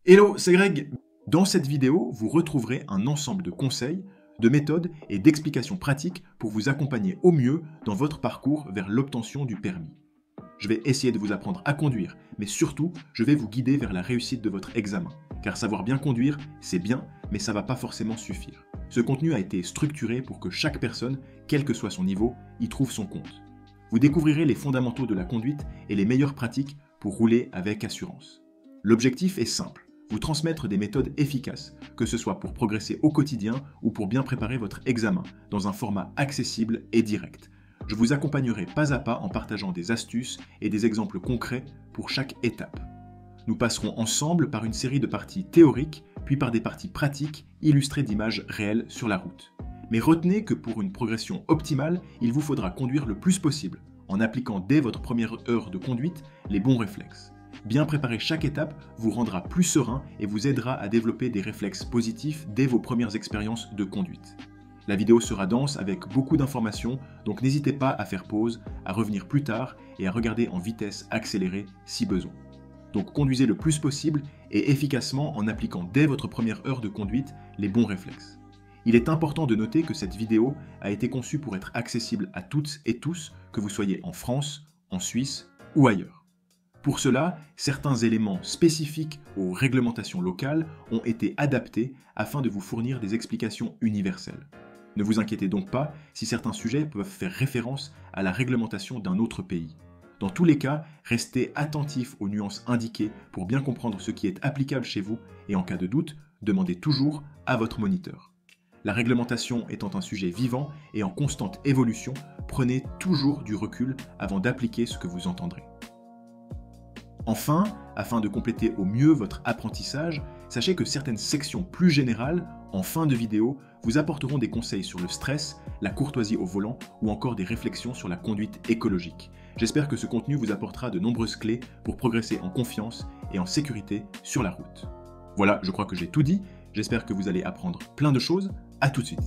Hello, c'est Greg. Dans cette vidéo, vous retrouverez un ensemble de conseils, de méthodes et d'explications pratiques pour vous accompagner au mieux dans votre parcours vers l'obtention du permis. Je vais essayer de vous apprendre à conduire, mais surtout, je vais vous guider vers la réussite de votre examen. Car savoir bien conduire, c'est bien, mais ça ne va pas forcément suffire. Ce contenu a été structuré pour que chaque personne, quel que soit son niveau, y trouve son compte. Vous découvrirez les fondamentaux de la conduite et les meilleures pratiques pour rouler avec assurance. L'objectif est simple. Vous transmettre des méthodes efficaces, que ce soit pour progresser au quotidien ou pour bien préparer votre examen, dans un format accessible et direct. Je vous accompagnerai pas à pas en partageant des astuces et des exemples concrets pour chaque étape. Nous passerons ensemble par une série de parties théoriques, puis par des parties pratiques illustrées d'images réelles sur la route. Mais retenez que pour une progression optimale, il vous faudra conduire le plus possible, en appliquant dès votre première heure de conduite les bons réflexes. Bien préparer chaque étape vous rendra plus serein et vous aidera à développer des réflexes positifs dès vos premières expériences de conduite. La vidéo sera dense avec beaucoup d'informations, donc n'hésitez pas à faire pause, à revenir plus tard et à regarder en vitesse accélérée si besoin. Donc conduisez le plus possible et efficacement en appliquant dès votre première heure de conduite les bons réflexes. Il est important de noter que cette vidéo a été conçue pour être accessible à toutes et tous, que vous soyez en France, en Suisse ou ailleurs. Pour cela, certains éléments spécifiques aux réglementations locales ont été adaptés afin de vous fournir des explications universelles. Ne vous inquiétez donc pas si certains sujets peuvent faire référence à la réglementation d'un autre pays. Dans tous les cas, restez attentif aux nuances indiquées pour bien comprendre ce qui est applicable chez vous et en cas de doute, demandez toujours à votre moniteur. La réglementation étant un sujet vivant et en constante évolution, prenez toujours du recul avant d'appliquer ce que vous entendrez. Enfin, afin de compléter au mieux votre apprentissage, sachez que certaines sections plus générales, en fin de vidéo, vous apporteront des conseils sur le stress, la courtoisie au volant ou encore des réflexions sur la conduite écologique. J'espère que ce contenu vous apportera de nombreuses clés pour progresser en confiance et en sécurité sur la route. Voilà, je crois que j'ai tout dit. J'espère que vous allez apprendre plein de choses. À tout de suite.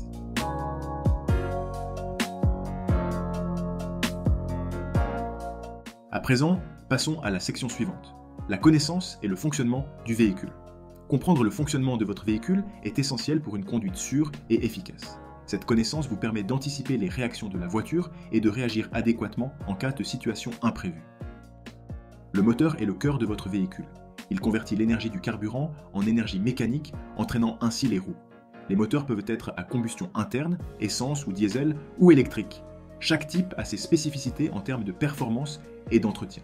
À présent, passons à la section suivante, la connaissance et le fonctionnement du véhicule. Comprendre le fonctionnement de votre véhicule est essentiel pour une conduite sûre et efficace. Cette connaissance vous permet d'anticiper les réactions de la voiture et de réagir adéquatement en cas de situation imprévue. Le moteur est le cœur de votre véhicule. Il convertit l'énergie du carburant en énergie mécanique, entraînant ainsi les roues. Les moteurs peuvent être à combustion interne, essence ou diesel, ou électrique. Chaque type a ses spécificités en termes de performance et d'entretien.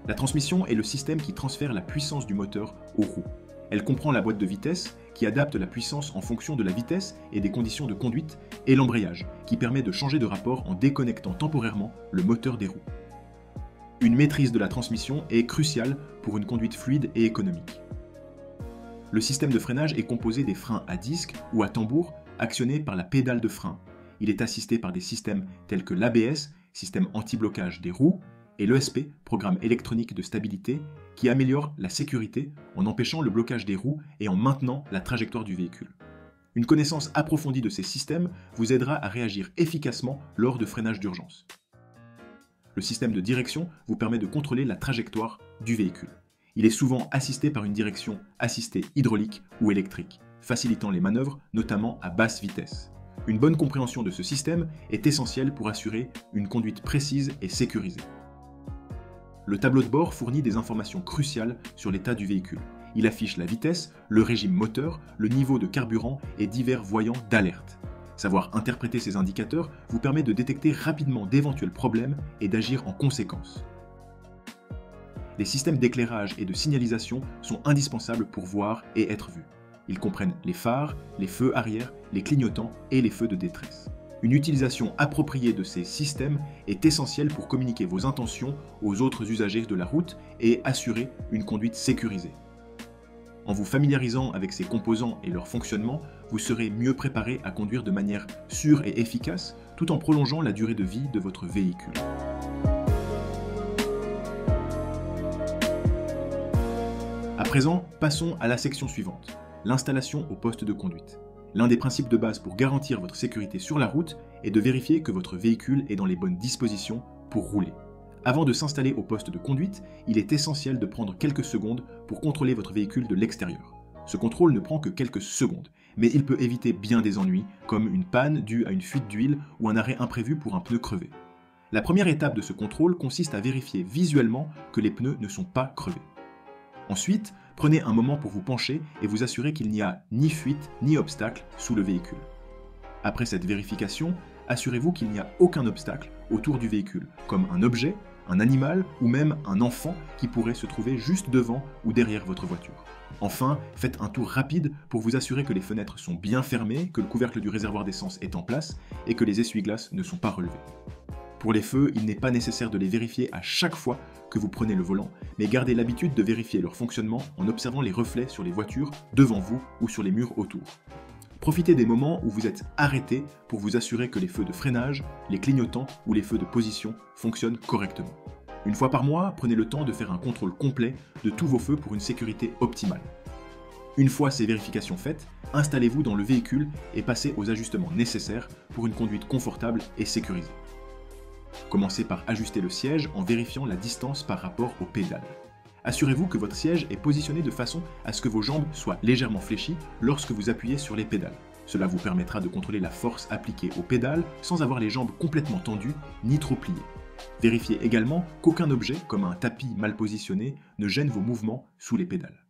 La transmission est le système qui transfère la puissance du moteur aux roues. Elle comprend la boîte de vitesse, qui adapte la puissance en fonction de la vitesse et des conditions de conduite, et l'embrayage, qui permet de changer de rapport en déconnectant temporairement le moteur des roues. Une maîtrise de la transmission est cruciale pour une conduite fluide et économique. Le système de freinage est composé des freins à disque ou à tambour actionnés par la pédale de frein. Il est assisté par des systèmes tels que l'ABS, système anti-blocage des roues, et l'ESP, programme électronique de stabilité, qui améliore la sécurité en empêchant le blocage des roues et en maintenant la trajectoire du véhicule. Une connaissance approfondie de ces systèmes vous aidera à réagir efficacement lors de freinage d'urgence. Le système de direction vous permet de contrôler la trajectoire du véhicule. Il est souvent assisté par une direction assistée hydraulique ou électrique, facilitant les manœuvres, notamment à basse vitesse. Une bonne compréhension de ce système est essentielle pour assurer une conduite précise et sécurisée. Le tableau de bord fournit des informations cruciales sur l'état du véhicule. Il affiche la vitesse, le régime moteur, le niveau de carburant et divers voyants d'alerte. Savoir interpréter ces indicateurs vous permet de détecter rapidement d'éventuels problèmes et d'agir en conséquence. Les systèmes d'éclairage et de signalisation sont indispensables pour voir et être vus. Ils comprennent les phares, les feux arrière, les clignotants et les feux de détresse. Une utilisation appropriée de ces systèmes est essentielle pour communiquer vos intentions aux autres usagers de la route et assurer une conduite sécurisée. En vous familiarisant avec ces composants et leur fonctionnement, vous serez mieux préparé à conduire de manière sûre et efficace, tout en prolongeant la durée de vie de votre véhicule. À présent, passons à la section suivante, l'installation au poste de conduite. L'un des principes de base pour garantir votre sécurité sur la route est de vérifier que votre véhicule est dans les bonnes dispositions pour rouler. Avant de s'installer au poste de conduite, il est essentiel de prendre quelques secondes pour contrôler votre véhicule de l'extérieur. Ce contrôle ne prend que quelques secondes, mais il peut éviter bien des ennuis, comme une panne due à une fuite d'huile ou un arrêt imprévu pour un pneu crevé. La première étape de ce contrôle consiste à vérifier visuellement que les pneus ne sont pas crevés. Ensuite, prenez un moment pour vous pencher et vous assurer qu'il n'y a ni fuite ni obstacle sous le véhicule. Après cette vérification, assurez-vous qu'il n'y a aucun obstacle autour du véhicule, comme un objet, un animal ou même un enfant qui pourrait se trouver juste devant ou derrière votre voiture. Enfin, faites un tour rapide pour vous assurer que les fenêtres sont bien fermées, que le couvercle du réservoir d'essence est en place et que les essuie-glaces ne sont pas relevés. Pour les feux, il n'est pas nécessaire de les vérifier à chaque fois que vous prenez le volant, mais gardez l'habitude de vérifier leur fonctionnement en observant les reflets sur les voitures devant vous ou sur les murs autour. Profitez des moments où vous êtes arrêté pour vous assurer que les feux de freinage, les clignotants ou les feux de position fonctionnent correctement. Une fois par mois, prenez le temps de faire un contrôle complet de tous vos feux pour une sécurité optimale. Une fois ces vérifications faites, installez-vous dans le véhicule et passez aux ajustements nécessaires pour une conduite confortable et sécurisée. Commencez par ajuster le siège en vérifiant la distance par rapport aux pédales. Assurez-vous que votre siège est positionné de façon à ce que vos jambes soient légèrement fléchies lorsque vous appuyez sur les pédales. Cela vous permettra de contrôler la force appliquée aux pédales sans avoir les jambes complètement tendues ni trop pliées. Vérifiez également qu'aucun objet, comme un tapis mal positionné, ne gêne vos mouvements sous les pédales.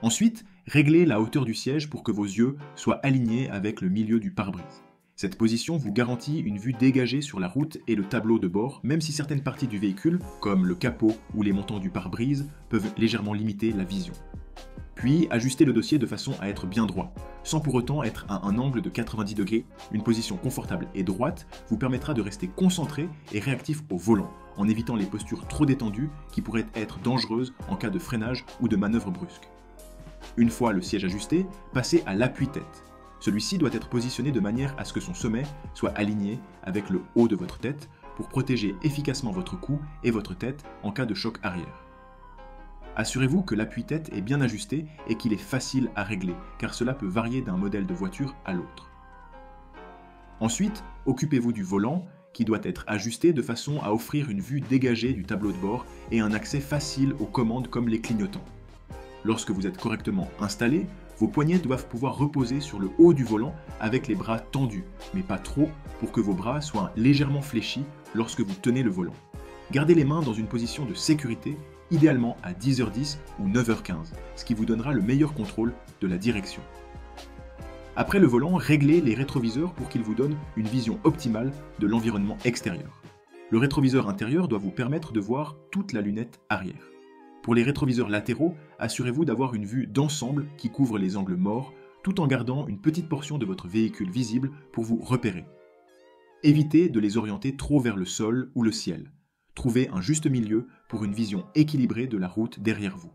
Ensuite, réglez la hauteur du siège pour que vos yeux soient alignés avec le milieu du pare-brise. Cette position vous garantit une vue dégagée sur la route et le tableau de bord, même si certaines parties du véhicule, comme le capot ou les montants du pare-brise, peuvent légèrement limiter la vision. Puis, ajustez le dossier de façon à être bien droit. Sans pour autant être à un angle de 90 degrés, une position confortable et droite vous permettra de rester concentré et réactif au volant, en évitant les postures trop détendues qui pourraient être dangereuses en cas de freinage ou de manœuvre brusque. Une fois le siège ajusté, passez à l'appui-tête. Celui-ci doit être positionné de manière à ce que son sommet soit aligné avec le haut de votre tête pour protéger efficacement votre cou et votre tête en cas de choc arrière. Assurez-vous que l'appui-tête est bien ajusté et qu'il est facile à régler, car cela peut varier d'un modèle de voiture à l'autre. Ensuite, occupez-vous du volant, qui doit être ajusté de façon à offrir une vue dégagée du tableau de bord et un accès facile aux commandes comme les clignotants. Lorsque vous êtes correctement installé, vos poignets doivent pouvoir reposer sur le haut du volant avec les bras tendus, mais pas trop pour que vos bras soient légèrement fléchis lorsque vous tenez le volant. Gardez les mains dans une position de sécurité, idéalement à 10h10 ou 9h15, ce qui vous donnera le meilleur contrôle de la direction. Après le volant, réglez les rétroviseurs pour qu'ils vous donnent une vision optimale de l'environnement extérieur. Le rétroviseur intérieur doit vous permettre de voir toute la lunette arrière. Pour les rétroviseurs latéraux, assurez-vous d'avoir une vue d'ensemble qui couvre les angles morts, tout en gardant une petite portion de votre véhicule visible pour vous repérer. Évitez de les orienter trop vers le sol ou le ciel. Trouvez un juste milieu pour une vision équilibrée de la route derrière vous.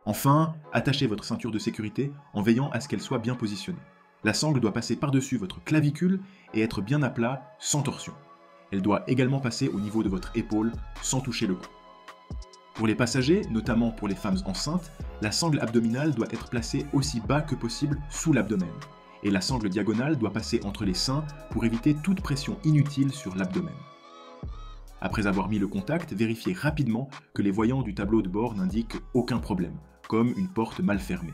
Enfin, attachez votre ceinture de sécurité en veillant à ce qu'elle soit bien positionnée. La sangle doit passer par-dessus votre clavicule et être bien à plat, sans torsion. Elle doit également passer au niveau de votre épaule, sans toucher le cou. Pour les passagers, notamment pour les femmes enceintes, la sangle abdominale doit être placée aussi bas que possible sous l'abdomen, et la sangle diagonale doit passer entre les seins pour éviter toute pression inutile sur l'abdomen. Après avoir mis le contact, vérifiez rapidement que les voyants du tableau de bord n'indiquent aucun problème, comme une porte mal fermée.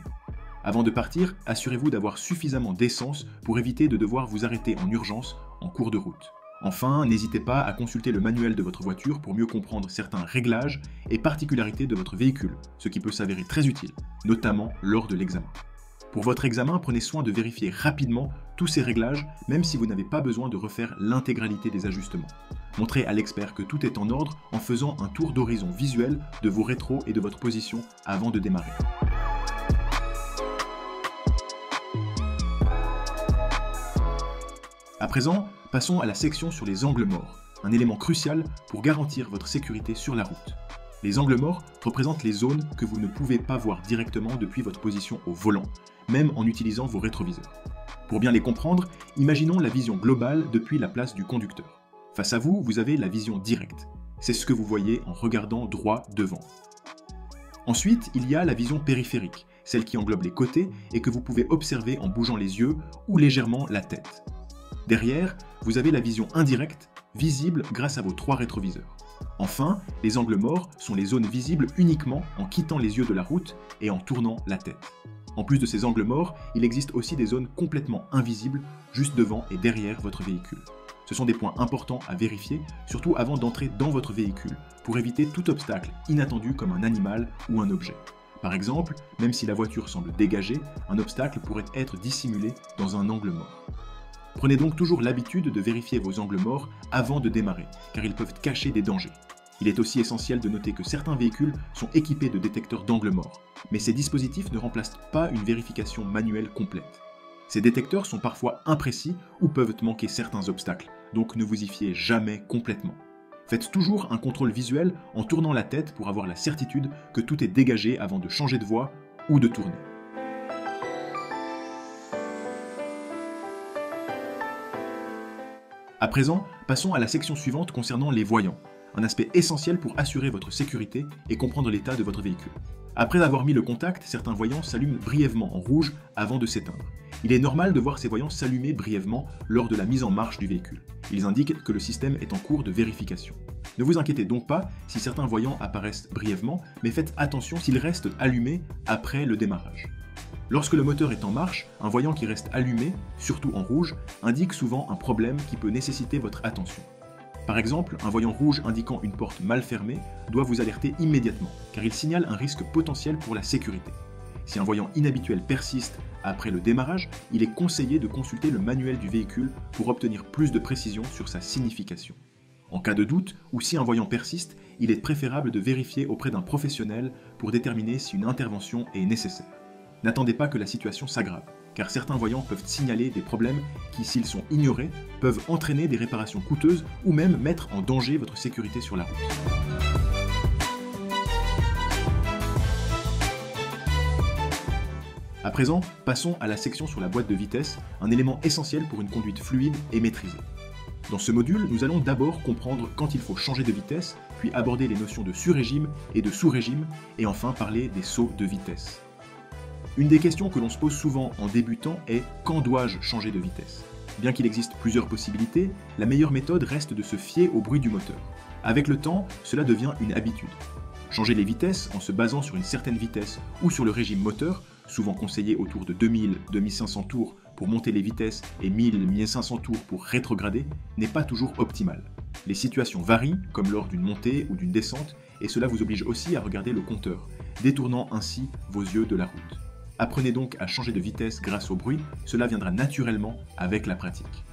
Avant de partir, assurez-vous d'avoir suffisamment d'essence pour éviter de devoir vous arrêter en urgence en cours de route. Enfin, n'hésitez pas à consulter le manuel de votre voiture pour mieux comprendre certains réglages et particularités de votre véhicule, ce qui peut s'avérer très utile, notamment lors de l'examen. Pour votre examen, prenez soin de vérifier rapidement tous ces réglages, même si vous n'avez pas besoin de refaire l'intégralité des ajustements. Montrez à l'expert que tout est en ordre en faisant un tour d'horizon visuel de vos rétros et de votre position avant de démarrer. À présent, passons à la section sur les angles morts, un élément crucial pour garantir votre sécurité sur la route. Les angles morts représentent les zones que vous ne pouvez pas voir directement depuis votre position au volant, même en utilisant vos rétroviseurs. Pour bien les comprendre, imaginons la vision globale depuis la place du conducteur. Face à vous, vous avez la vision directe. C'est ce que vous voyez en regardant droit devant. Ensuite, il y a la vision périphérique, celle qui englobe les côtés et que vous pouvez observer en bougeant les yeux ou légèrement la tête. Derrière, vous avez la vision indirecte, visible grâce à vos 3 rétroviseurs. Enfin, les angles morts sont les zones visibles uniquement en quittant les yeux de la route et en tournant la tête. En plus de ces angles morts, il existe aussi des zones complètement invisibles juste devant et derrière votre véhicule. Ce sont des points importants à vérifier, surtout avant d'entrer dans votre véhicule, pour éviter tout obstacle inattendu comme un animal ou un objet. Par exemple, même si la voiture semble dégagée, un obstacle pourrait être dissimulé dans un angle mort. Prenez donc toujours l'habitude de vérifier vos angles morts avant de démarrer, car ils peuvent cacher des dangers. Il est aussi essentiel de noter que certains véhicules sont équipés de détecteurs d'angles morts, mais ces dispositifs ne remplacent pas une vérification manuelle complète. Ces détecteurs sont parfois imprécis ou peuvent manquer certains obstacles, donc ne vous y fiez jamais complètement. Faites toujours un contrôle visuel en tournant la tête pour avoir la certitude que tout est dégagé avant de changer de voie ou de tourner. À présent, passons à la section suivante concernant les voyants, un aspect essentiel pour assurer votre sécurité et comprendre l'état de votre véhicule. Après avoir mis le contact, certains voyants s'allument brièvement en rouge avant de s'éteindre. Il est normal de voir ces voyants s'allumer brièvement lors de la mise en marche du véhicule. Ils indiquent que le système est en cours de vérification. Ne vous inquiétez donc pas si certains voyants apparaissent brièvement, mais faites attention s'ils restent allumés après le démarrage. Lorsque le moteur est en marche, un voyant qui reste allumé, surtout en rouge, indique souvent un problème qui peut nécessiter votre attention. Par exemple, un voyant rouge indiquant une porte mal fermée doit vous alerter immédiatement, car il signale un risque potentiel pour la sécurité. Si un voyant inhabituel persiste après le démarrage, il est conseillé de consulter le manuel du véhicule pour obtenir plus de précision sur sa signification. En cas de doute, ou si un voyant persiste, il est préférable de vérifier auprès d'un professionnel pour déterminer si une intervention est nécessaire. N'attendez pas que la situation s'aggrave, car certains voyants peuvent signaler des problèmes qui, s'ils sont ignorés, peuvent entraîner des réparations coûteuses ou même mettre en danger votre sécurité sur la route. À présent, passons à la section sur la boîte de vitesse, un élément essentiel pour une conduite fluide et maîtrisée. Dans ce module, nous allons d'abord comprendre quand il faut changer de vitesse, puis aborder les notions de sur-régime et de sous-régime, et enfin parler des sauts de vitesse. Une des questions que l'on se pose souvent en débutant est « quand dois-je changer de vitesse ?» Bien qu'il existe plusieurs possibilités, la meilleure méthode reste de se fier au bruit du moteur. Avec le temps, cela devient une habitude. Changer les vitesses en se basant sur une certaine vitesse ou sur le régime moteur, souvent conseillé autour de 2000-2500 tours pour monter les vitesses et 1000-1500 tours pour rétrograder, n'est pas toujours optimal. Les situations varient, comme lors d'une montée ou d'une descente, et cela vous oblige aussi à regarder le compteur, détournant ainsi vos yeux de la route. Apprenez donc à changer de vitesse grâce au bruit, cela viendra naturellement avec la pratique.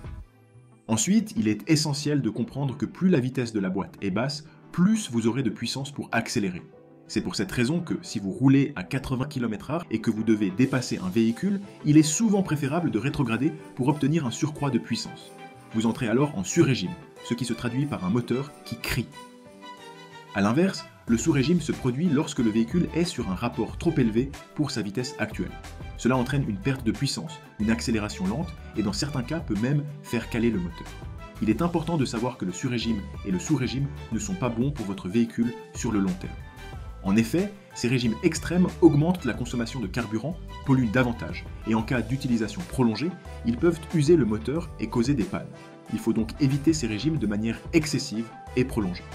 Ensuite, il est essentiel de comprendre que plus la vitesse de la boîte est basse, plus vous aurez de puissance pour accélérer. C'est pour cette raison que si vous roulez à 80 km/h et que vous devez dépasser un véhicule, il est souvent préférable de rétrograder pour obtenir un surcroît de puissance. Vous entrez alors en sur-régime, ce qui se traduit par un moteur qui crie. A l'inverse, le sous-régime se produit lorsque le véhicule est sur un rapport trop élevé pour sa vitesse actuelle. Cela entraîne une perte de puissance, une accélération lente et dans certains cas peut même faire caler le moteur. Il est important de savoir que le sur-régime et le sous-régime ne sont pas bons pour votre véhicule sur le long terme. En effet, ces régimes extrêmes augmentent la consommation de carburant, polluent davantage, et en cas d'utilisation prolongée, ils peuvent user le moteur et causer des pannes. Il faut donc éviter ces régimes de manière excessive et prolongée.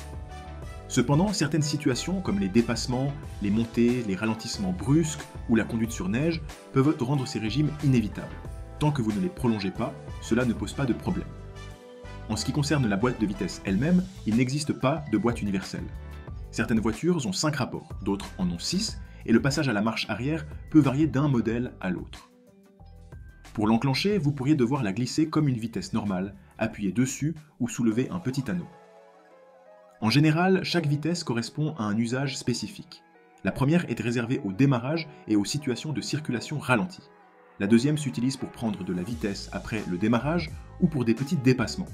Cependant, certaines situations comme les dépassements, les montées, les ralentissements brusques ou la conduite sur neige peuvent rendre ces régimes inévitables. Tant que vous ne les prolongez pas, cela ne pose pas de problème. En ce qui concerne la boîte de vitesse elle-même, il n'existe pas de boîte universelle. Certaines voitures ont 5 rapports, d'autres en ont 6, et le passage à la marche arrière peut varier d'un modèle à l'autre. Pour l'enclencher, vous pourriez devoir la glisser comme une vitesse normale, appuyer dessus ou soulever un petit anneau. En général, chaque vitesse correspond à un usage spécifique. La première est réservée au démarrage et aux situations de circulation ralentie. La deuxième s'utilise pour prendre de la vitesse après le démarrage ou pour des petits dépassements.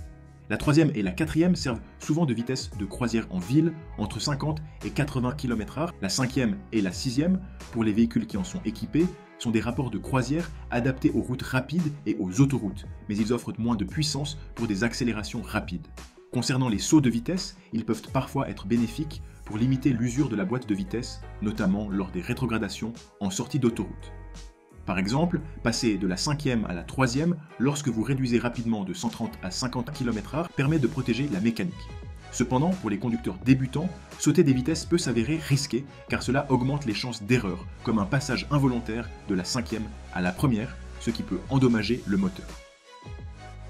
La troisième et la quatrième servent souvent de vitesse de croisière en ville, entre 50 et 80 km/h. La cinquième et la sixième, pour les véhicules qui en sont équipés, sont des rapports de croisière adaptés aux routes rapides et aux autoroutes, mais ils offrent moins de puissance pour des accélérations rapides. Concernant les sauts de vitesse, ils peuvent parfois être bénéfiques pour limiter l'usure de la boîte de vitesse, notamment lors des rétrogradations en sortie d'autoroute. Par exemple, passer de la 5e à la 3e lorsque vous réduisez rapidement de 130 à 50 km/h permet de protéger la mécanique. Cependant, pour les conducteurs débutants, sauter des vitesses peut s'avérer risqué car cela augmente les chances d'erreur, comme un passage involontaire de la 5e à la 1re, ce qui peut endommager le moteur.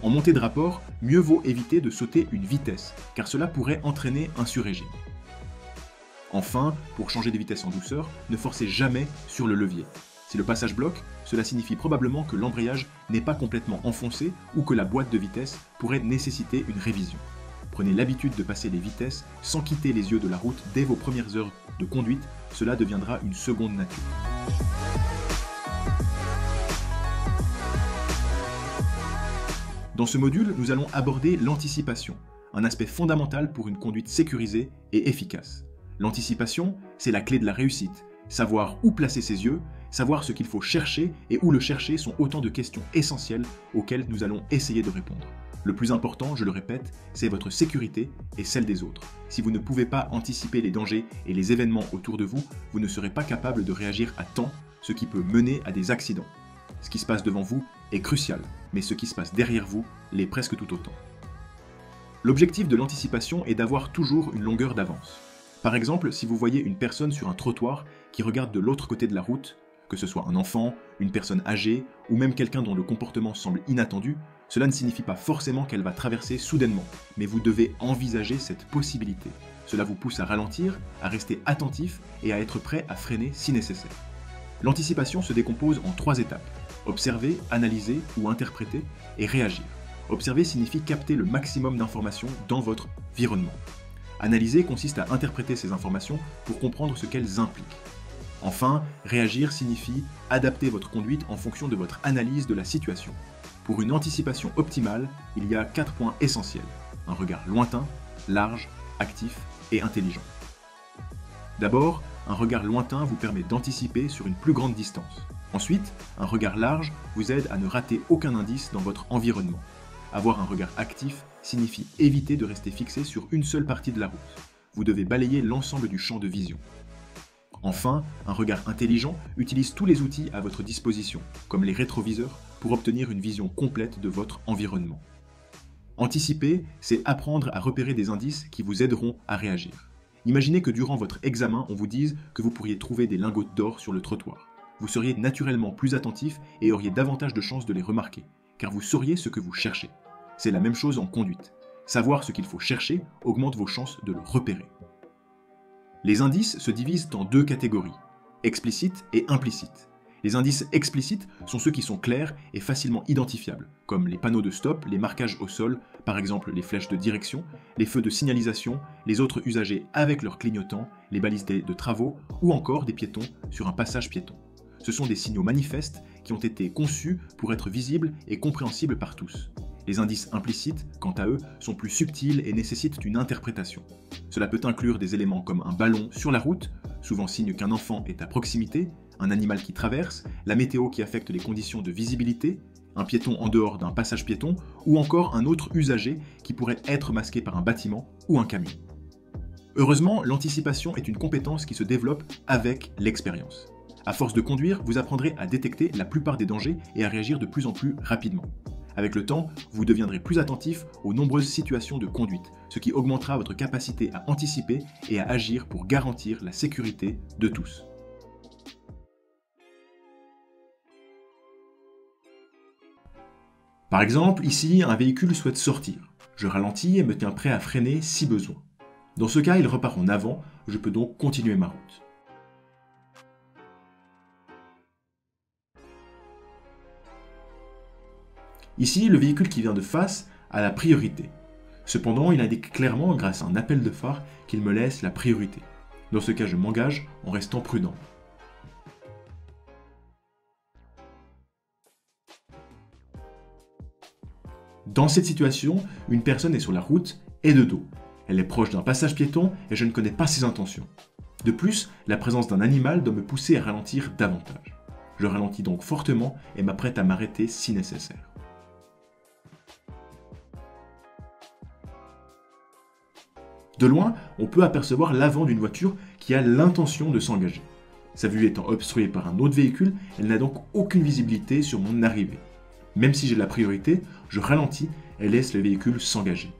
En montée de rapport, mieux vaut éviter de sauter une vitesse, car cela pourrait entraîner un sur-régime. Enfin, pour changer de vitesse en douceur, ne forcez jamais sur le levier. Si le passage bloque, cela signifie probablement que l'embrayage n'est pas complètement enfoncé ou que la boîte de vitesse pourrait nécessiter une révision. Prenez l'habitude de passer les vitesses sans quitter les yeux de la route dès vos premières heures de conduite, cela deviendra une seconde nature. Dans ce module, nous allons aborder l'anticipation, un aspect fondamental pour une conduite sécurisée et efficace. L'anticipation, c'est la clé de la réussite. Savoir où placer ses yeux, savoir ce qu'il faut chercher et où le chercher sont autant de questions essentielles auxquelles nous allons essayer de répondre. Le plus important, je le répète, c'est votre sécurité et celle des autres. Si vous ne pouvez pas anticiper les dangers et les événements autour de vous, vous ne serez pas capable de réagir à temps, ce qui peut mener à des accidents. Ce qui se passe devant vous est crucial, mais ce qui se passe derrière vous l'est presque tout autant. L'objectif de l'anticipation est d'avoir toujours une longueur d'avance. Par exemple, si vous voyez une personne sur un trottoir qui regarde de l'autre côté de la route, que ce soit un enfant, une personne âgée ou même quelqu'un dont le comportement semble inattendu, cela ne signifie pas forcément qu'elle va traverser soudainement, mais vous devez envisager cette possibilité. Cela vous pousse à ralentir, à rester attentif et à être prêt à freiner si nécessaire. L'anticipation se décompose en 3 étapes. Observer, analyser ou interpréter et réagir. Observer signifie capter le maximum d'informations dans votre environnement. Analyser consiste à interpréter ces informations pour comprendre ce qu'elles impliquent. Enfin, réagir signifie adapter votre conduite en fonction de votre analyse de la situation. Pour une anticipation optimale, il y a 4 points essentiels. Un regard lointain, large, actif et intelligent. D'abord, un regard lointain vous permet d'anticiper sur une plus grande distance. Ensuite, un regard large vous aide à ne rater aucun indice dans votre environnement. Avoir un regard actif signifie éviter de rester fixé sur une seule partie de la route. Vous devez balayer l'ensemble du champ de vision. Enfin, un regard intelligent utilise tous les outils à votre disposition, comme les rétroviseurs, pour obtenir une vision complète de votre environnement. Anticiper, c'est apprendre à repérer des indices qui vous aideront à réagir. Imaginez que durant votre examen, on vous dise que vous pourriez trouver des lingots d'or sur le trottoir. Vous seriez naturellement plus attentif et auriez davantage de chances de les remarquer, car vous sauriez ce que vous cherchez. C'est la même chose en conduite. Savoir ce qu'il faut chercher augmente vos chances de le repérer. Les indices se divisent en 2 catégories, explicites et implicites. Les indices explicites sont ceux qui sont clairs et facilement identifiables, comme les panneaux de stop, les marquages au sol, par exemple les flèches de direction, les feux de signalisation, les autres usagers avec leurs clignotants, les balises de travaux ou encore des piétons sur un passage piéton. Ce sont des signaux manifestes qui ont été conçus pour être visibles et compréhensibles par tous. Les indices implicites, quant à eux, sont plus subtils et nécessitent une interprétation. Cela peut inclure des éléments comme un ballon sur la route, souvent signe qu'un enfant est à proximité, un animal qui traverse, la météo qui affecte les conditions de visibilité, un piéton en dehors d'un passage piéton, ou encore un autre usager qui pourrait être masqué par un bâtiment ou un camion. Heureusement, l'anticipation est une compétence qui se développe avec l'expérience. À force de conduire, vous apprendrez à détecter la plupart des dangers et à réagir de plus en plus rapidement. Avec le temps, vous deviendrez plus attentif aux nombreuses situations de conduite, ce qui augmentera votre capacité à anticiper et à agir pour garantir la sécurité de tous. Par exemple, ici, un véhicule souhaite sortir. Je ralentis et me tiens prêt à freiner si besoin. Dans ce cas, il repart en avant, je peux donc continuer ma route. Ici, le véhicule qui vient de face a la priorité. Cependant, il indique clairement, grâce à un appel de phare, qu'il me laisse la priorité. Dans ce cas, je m'engage en restant prudent. Dans cette situation, une personne est sur la route et de dos. Elle est proche d'un passage piéton et je ne connais pas ses intentions. De plus, la présence d'un animal doit me pousser à ralentir davantage. Je ralentis donc fortement et m'apprête à m'arrêter si nécessaire. De loin, on peut apercevoir l'avant d'une voiture qui a l'intention de s'engager. Sa vue étant obstruée par un autre véhicule, elle n'a donc aucune visibilité sur mon arrivée. Même si j'ai la priorité, je ralentis et laisse le véhicule s'engager.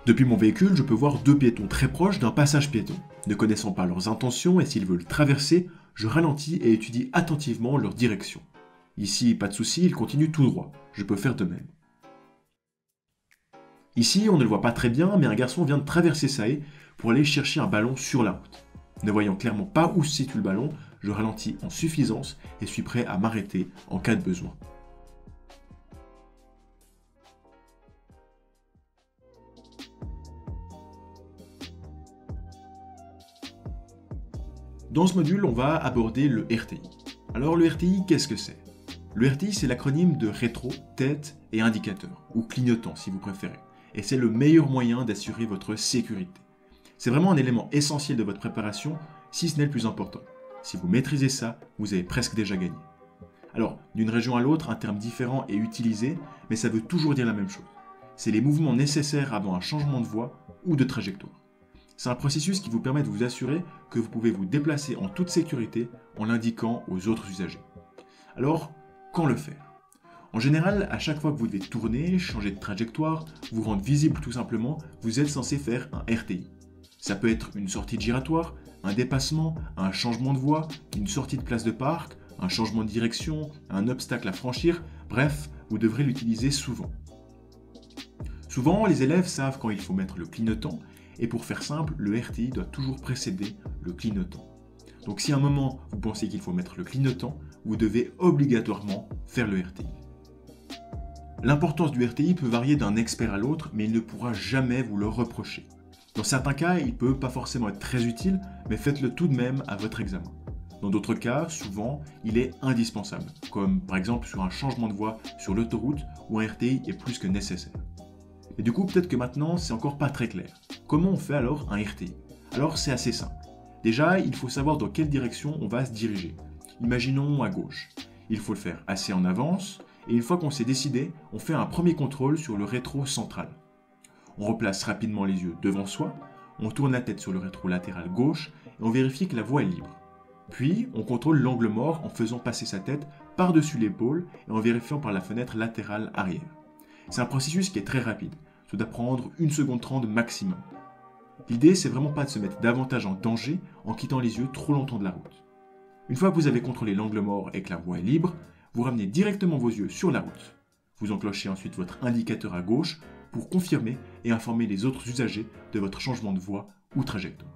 Depuis mon véhicule, je peux voir deux piétons très proches d'un passage piéton. Ne connaissant pas leurs intentions et s'ils veulent traverser, je ralentis et étudie attentivement leur direction. Ici, pas de souci, ils continuent tout droit. Je peux faire de même. Ici, on ne le voit pas très bien, mais un garçon vient de traverser sa haie pour aller chercher un ballon sur la route. Ne voyant clairement pas où se situe le ballon, je ralentis en suffisance et suis prêt à m'arrêter en cas de besoin. Dans ce module, on va aborder le RTI. Alors le RTI, qu'est-ce que c'est? Le RTI, c'est l'acronyme de rétro, tête et indicateur, ou clignotant si vous préférez. Et c'est le meilleur moyen d'assurer votre sécurité. C'est vraiment un élément essentiel de votre préparation, si ce n'est le plus important. Si vous maîtrisez ça, vous avez presque déjà gagné. Alors, d'une région à l'autre, un terme différent est utilisé, mais ça veut toujours dire la même chose. C'est les mouvements nécessaires avant un changement de voie ou de trajectoire. C'est un processus qui vous permet de vous assurer que vous pouvez vous déplacer en toute sécurité en l'indiquant aux autres usagers. Alors, quand le faire? En général, à chaque fois que vous devez tourner, changer de trajectoire, vous rendre visible tout simplement, vous êtes censé faire un RTI. Ça peut être une sortie de giratoire, un dépassement, un changement de voie, une sortie de place de parc, un changement de direction, un obstacle à franchir, bref, vous devrez l'utiliser souvent. Souvent, les élèves savent quand il faut mettre le clignotant, et pour faire simple, le RTI doit toujours précéder le clignotant. Donc si à un moment vous pensez qu'il faut mettre le clignotant, vous devez obligatoirement faire le RTI. L'importance du RTI peut varier d'un expert à l'autre, mais il ne pourra jamais vous le reprocher. Dans certains cas, il peut pas forcément être très utile, mais faites-le tout de même à votre examen. Dans d'autres cas, souvent, il est indispensable, comme par exemple sur un changement de voie sur l'autoroute où un RTI est plus que nécessaire. Et du coup, peut-être que maintenant, c'est encore pas très clair. Comment on fait alors un RTI? Alors, c'est assez simple. Déjà, il faut savoir dans quelle direction on va se diriger. Imaginons à gauche. Il faut le faire assez en avance, et une fois qu'on s'est décidé, on fait un premier contrôle sur le rétro central. On replace rapidement les yeux devant soi, on tourne la tête sur le rétro latéral gauche, et on vérifie que la voie est libre. Puis, on contrôle l'angle mort en faisant passer sa tête par-dessus l'épaule et en vérifiant par la fenêtre latérale arrière. C'est un processus qui est très rapide. Ça doit prendre 1 seconde 30 maximum. L'idée, c'est vraiment pas de se mettre davantage en danger en quittant les yeux trop longtemps de la route. Une fois que vous avez contrôlé l'angle mort et que la voie est libre, vous ramenez directement vos yeux sur la route. Vous enclochez ensuite votre indicateur à gauche pour confirmer et informer les autres usagers de votre changement de voie ou trajectoire.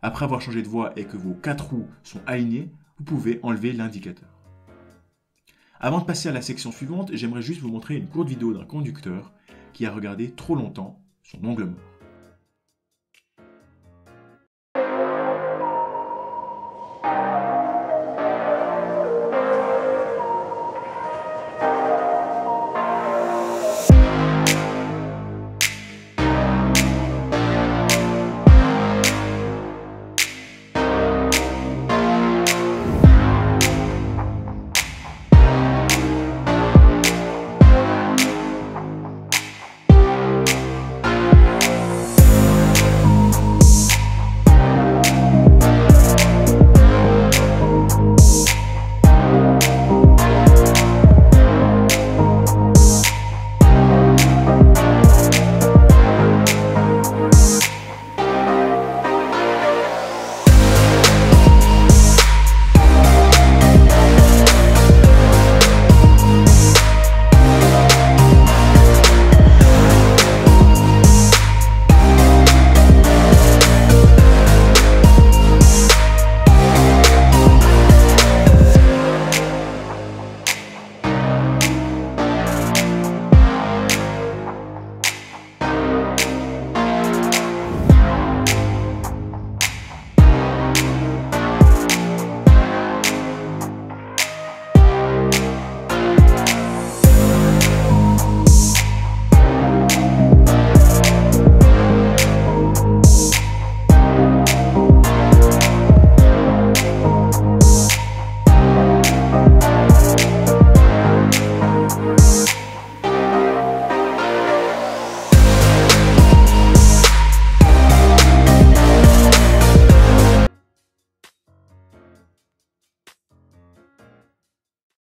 Après avoir changé de voie et que vos 4 roues sont alignées, vous pouvez enlever l'indicateur. Avant de passer à la section suivante, j'aimerais juste vous montrer une courte vidéo d'un conducteur qui a regardé trop longtemps son angle mort.